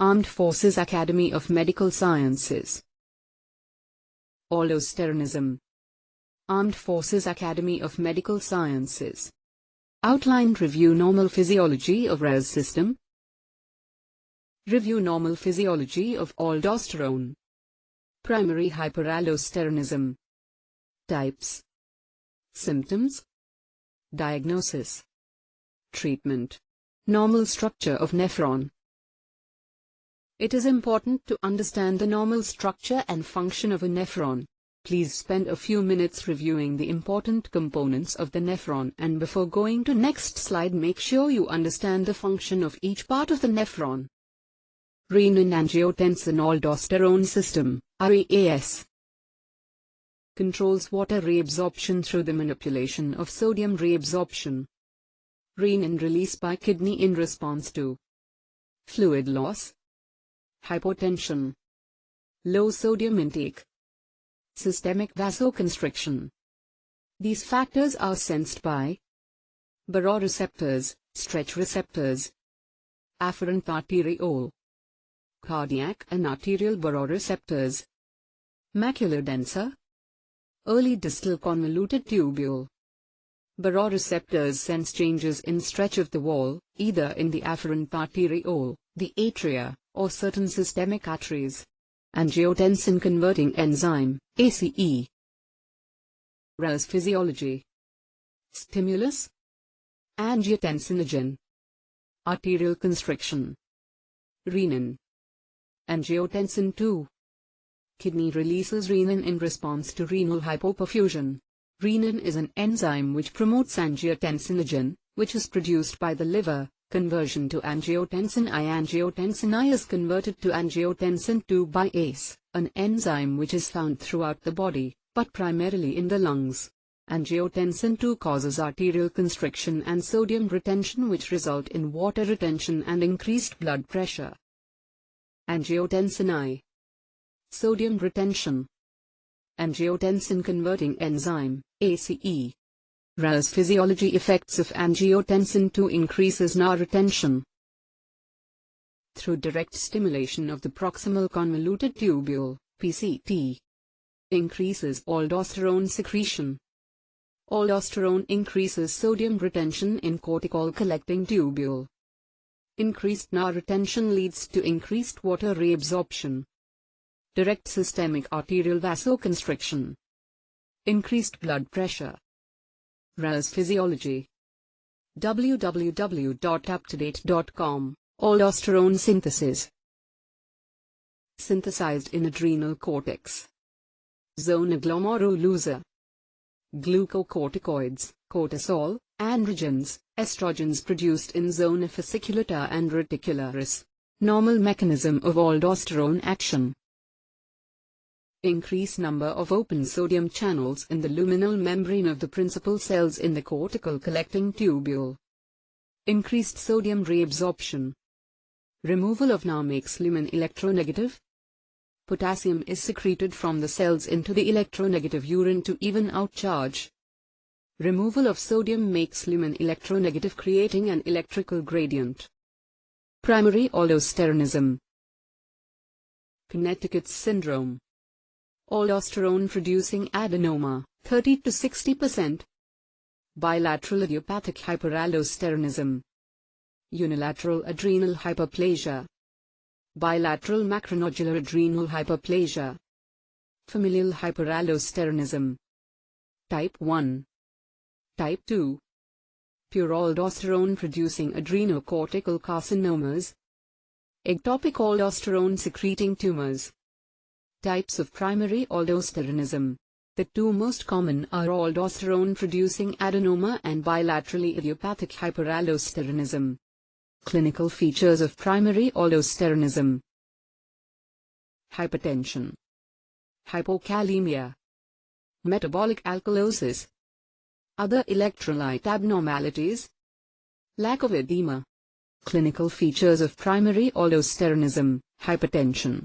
Armed Forces Academy of Medical Sciences. Aldosteronism. Armed Forces Academy of Medical Sciences. Outlined review normal physiology of RAS system. Review normal physiology of aldosterone. Primary hyperaldosteronism. Types. Symptoms. Diagnosis. Treatment. Normal structure of nephron. It is important to understand the normal structure and function of a nephron. Please spend a few minutes reviewing the important components of the nephron, and before going to next slide make sure you understand the function of each part of the nephron. Renin-angiotensin-aldosterone system, RAS, controls water reabsorption through the manipulation of sodium reabsorption. Renin release by kidney in response to fluid loss, hypotension, low sodium intake, systemic vasoconstriction. These factors are sensed by baroreceptors, stretch receptors, afferent arteriole, cardiac and arterial baroreceptors, macular densa, early distal convoluted tubule. Baroreceptors sense changes in stretch of the wall, either in the afferent arteriole, the atria, or certain systemic arteries. Angiotensin-converting enzyme, ACE. RAS physiology. Stimulus. Angiotensinogen. Arterial constriction. Renin. Angiotensin II. Kidney releases renin in response to renal hypoperfusion. Renin is an enzyme which promotes angiotensinogen, which is produced by the liver. Conversion to angiotensin I. Angiotensin I is converted to angiotensin II by ACE, an enzyme which is found throughout the body, but primarily in the lungs. Angiotensin II causes arterial constriction and sodium retention, which result in water retention and increased blood pressure. Angiotensin I. Sodium retention. Angiotensin-converting enzyme, ACE. RAS physiology. Effects of angiotensin II increases Na retention through direct stimulation of the proximal convoluted tubule, PCT. Increases aldosterone secretion. Aldosterone increases sodium retention in cortical collecting tubule. Increased Na retention leads to increased water reabsorption. Direct systemic arterial vasoconstriction. Increased blood pressure. RAS physiology. www.uptodate.com. Aldosterone synthesis. Synthesized in adrenal cortex. Zona glomerulosa. Glucocorticoids, cortisol, androgens, estrogens produced in zona fasciculata and reticularis. Normal mechanism of aldosterone action. Increase number of open sodium channels in the luminal membrane of the principal cells in the cortical collecting tubule. Increased sodium reabsorption. Removal of Na makes lumen electronegative. Potassium is secreted from the cells into the electronegative urine to even out charge. Removal of sodium makes lumen electronegative, creating an electrical gradient. Primary aldosteronism. Connecticut's syndrome. Aldosterone-producing adenoma, 30 to 60%. Bilateral idiopathic hyperaldosteronism. Unilateral adrenal hyperplasia. Bilateral macronodular adrenal hyperplasia. Familial hyperaldosteronism. Type 1. Type 2. Pure aldosterone-producing adrenocortical carcinomas. Ectopic aldosterone-secreting tumors. Types of primary aldosteronism. The two most common are aldosterone-producing adenoma and bilaterally idiopathic hyperaldosteronism. Clinical features of primary aldosteronism. Hypertension. Hypokalemia. Metabolic alkalosis. Other electrolyte abnormalities. Lack of edema. Clinical features of primary aldosteronism, hypertension.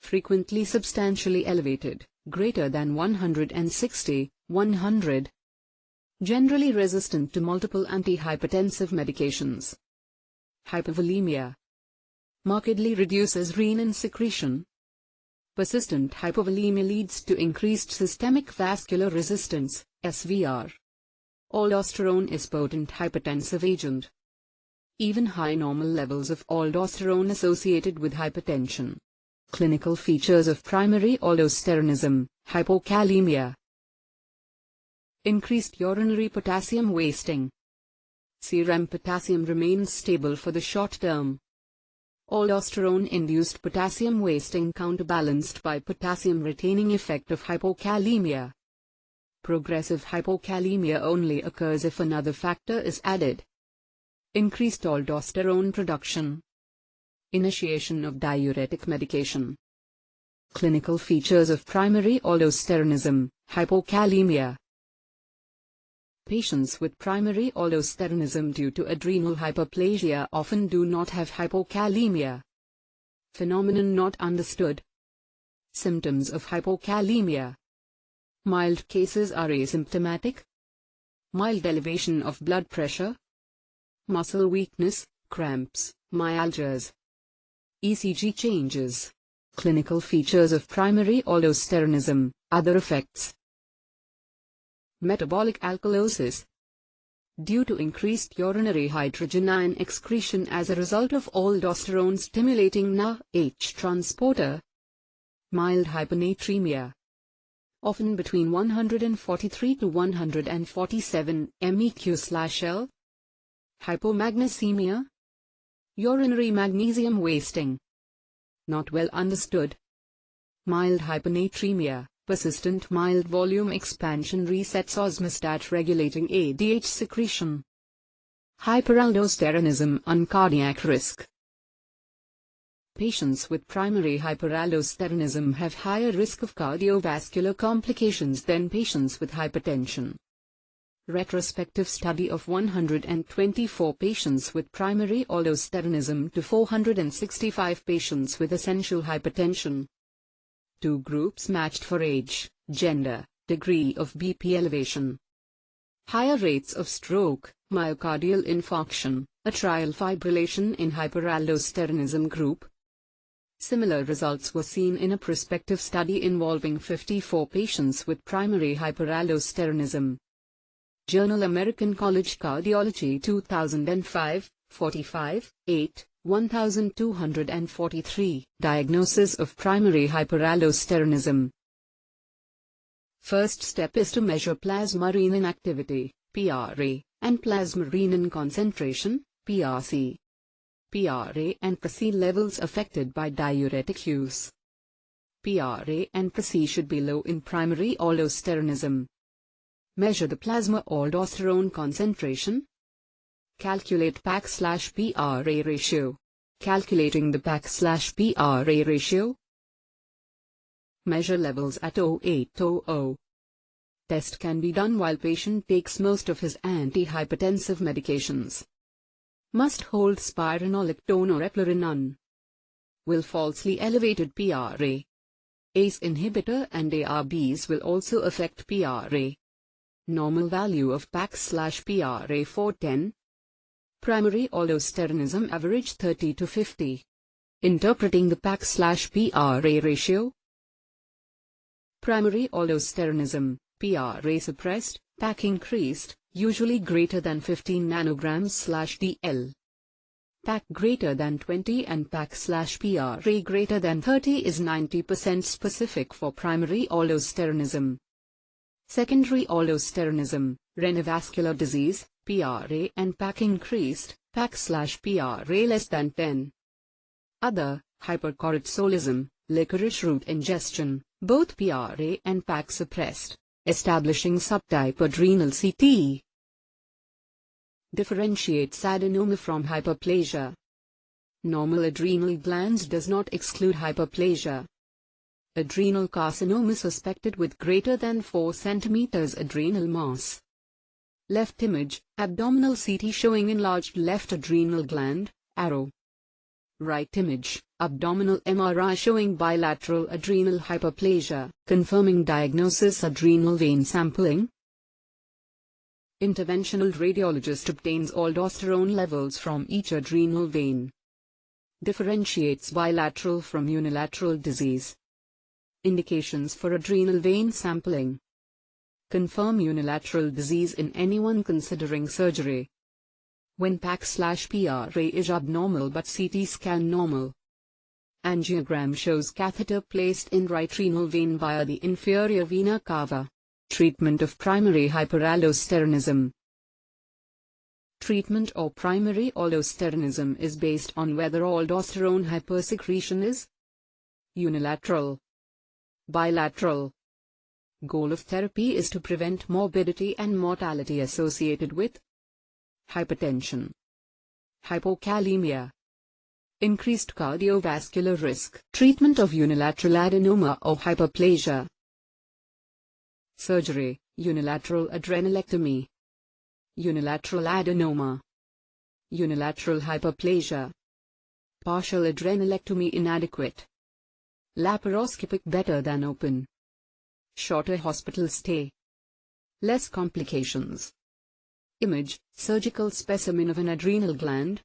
Frequently substantially elevated, greater than 160, 100. Generally resistant to multiple antihypertensive medications. Hypovolemia. markedly reduces renin secretion. Persistent hypovolemia leads to increased systemic vascular resistance, SVR. Aldosterone is potent hypertensive agent. Even high normal levels of aldosterone associated with hypertension. Clinical features of primary aldosteronism, hypokalemia. Increased urinary potassium wasting. Serum potassium remains stable for the short term. Aldosterone-induced potassium wasting counterbalanced by potassium-retaining effect of hypokalemia. Progressive hypokalemia only occurs if another factor is added. Increased aldosterone production. Initiation of diuretic medication. Clinical features of primary aldosteronism, hypokalemia. Patients with primary aldosteronism due to adrenal hyperplasia often do not have hypokalemia. Phenomenon not understood. Symptoms of hypokalemia. Mild cases are asymptomatic. Mild elevation of blood pressure. Muscle weakness, cramps, myalgias. ECG changes. Clinical features of primary aldosteronism, other effects. Metabolic alkalosis. Due to increased urinary hydrogen ion excretion as a result of aldosterone-stimulating NAH transporter. Mild hyponatremia. Often between 143 to 147 MEq/L. Hypomagnesemia. Urinary magnesium wasting. Not well understood. Mild hyponatremia. Persistent mild volume expansion resets osmostat regulating ADH secretion. Hyperaldosteronism on cardiac risk. Patients with primary hyperaldosteronism have higher risk of cardiovascular complications than patients with hypertension. Retrospective study of 124 patients with primary aldosteronism to 465 patients with essential hypertension. Two groups matched for age, gender, degree of BP elevation. Higher rates of stroke, myocardial infarction, atrial fibrillation in hyperaldosteronism group. Similar results were seen in a prospective study involving 54 patients with primary hyperaldosteronism. Journal American College Cardiology 2005, 45, 8. 1243. Diagnosis of primary hyperaldosteronism. First step is to measure plasma renin activity, PRA, and plasma renin concentration, PRC. PRA and PRC levels affected by diuretic use. PRA and PRC should be low in primary aldosteronism. Measure the plasma aldosterone concentration. Calculate PAC/PRA ratio. Calculating the PAC/PRA ratio. Measure levels at 0800. Test can be done while patient takes most of his antihypertensive medications. Must hold spironolactone or eplerenone. Will falsely elevated PRA. ACE inhibitor and ARBs will also affect PRA. Normal value of PAC/PRA 410. Primary aldosteronism average 30 to 50. Interpreting the PAC/PRA ratio. Primary aldosteronism, PRA suppressed, PAC increased, usually greater than 15 nanograms/dl. PAC greater than 20 and PAC/PRA greater than 30 is 90% specific for primary aldosteronism. Secondary aldosteronism, renovascular disease, PRA and PAC increased, PAC/PRA less than 10. Other, hypercortisolism, licorice root ingestion, both PRA and PAC suppressed, establishing subtype adrenal CT. Differentiates adenoma from hyperplasia. Normal adrenal glands does not exclude hyperplasia. Adrenal carcinoma suspected with greater than 4 cm adrenal mass. Left image, abdominal CT showing enlarged left adrenal gland, arrow. Right image, abdominal MRI showing bilateral adrenal hyperplasia, confirming diagnosis adrenal vein sampling. Interventional radiologist obtains aldosterone levels from each adrenal vein. Differentiates bilateral from unilateral disease. Indications for adrenal vein sampling. Confirm unilateral disease in anyone considering surgery. When PAC/PRA is abnormal but CT scan normal. Angiogram shows catheter placed in right renal vein via the inferior vena cava. Treatment of primary hyperaldosteronism. Treatment of primary aldosteronism is based on whether aldosterone hypersecretion is unilateral, bilateral. Goal of therapy is to prevent morbidity and mortality associated with hypertension, hypokalemia, increased cardiovascular risk. Treatment of unilateral adenoma or hyperplasia. Surgery, unilateral adrenalectomy, unilateral adenoma, unilateral hyperplasia, partial adrenalectomy inadequate, laparoscopic better than open, shorter hospital stay, less complications. Image, surgical specimen of an adrenal gland.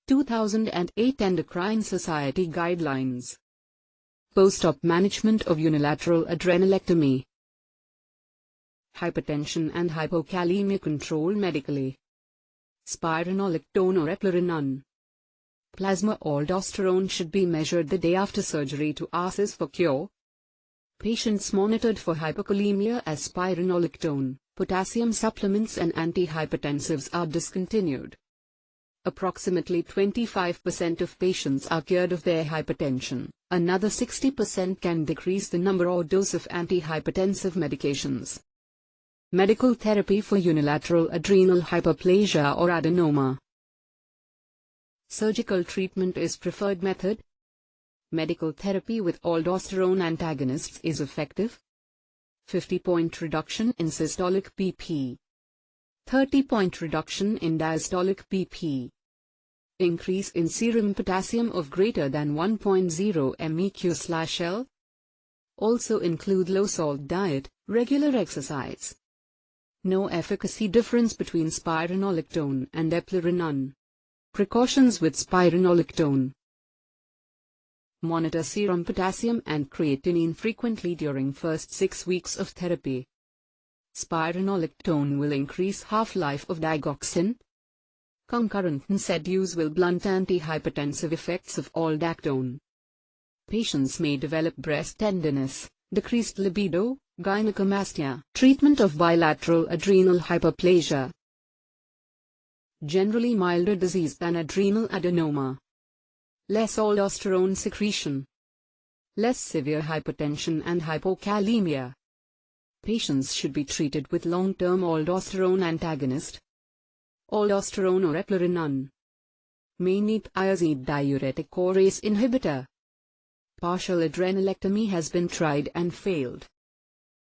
2008 Endocrine Society Guidelines. Post-op management of unilateral adrenalectomy. Hypertension and hypokalemia control medically. Spironolactone or eplerenone. Plasma aldosterone should be measured the day after surgery to assess for cure. Patients monitored for hypokalemia as spironolactone, potassium supplements and antihypertensives are discontinued. Approximately 25% of patients are cured of their hypertension. Another 60% can decrease the number or dose of antihypertensive medications. Medical therapy for unilateral adrenal hyperplasia or adenoma. Surgical treatment is preferred method. Medical therapy with aldosterone antagonists is effective. 50-point reduction in systolic BP. 30-point reduction in diastolic BP. Increase in serum potassium of greater than 1.0 MEq/L. Also include low-salt diet, regular exercise. No efficacy difference between spironolactone and eplerenone. Precautions with spironolactone. Monitor serum potassium and creatinine frequently during first 6 weeks of therapy. Spironolactone will increase half-life of digoxin. Concurrent NSAID use will blunt antihypertensive effects of aldactone. Patients may develop breast tenderness, decreased libido, gynecomastia. Treatment of bilateral adrenal hyperplasia. Generally milder disease than adrenal adenoma. Less aldosterone secretion. Less severe hypertension and hypokalemia. Patients should be treated with long-term aldosterone antagonist, aldosterone or eplerenone. May need thiazide diuretic or ACE inhibitor. Partial adrenalectomy has been tried and failed.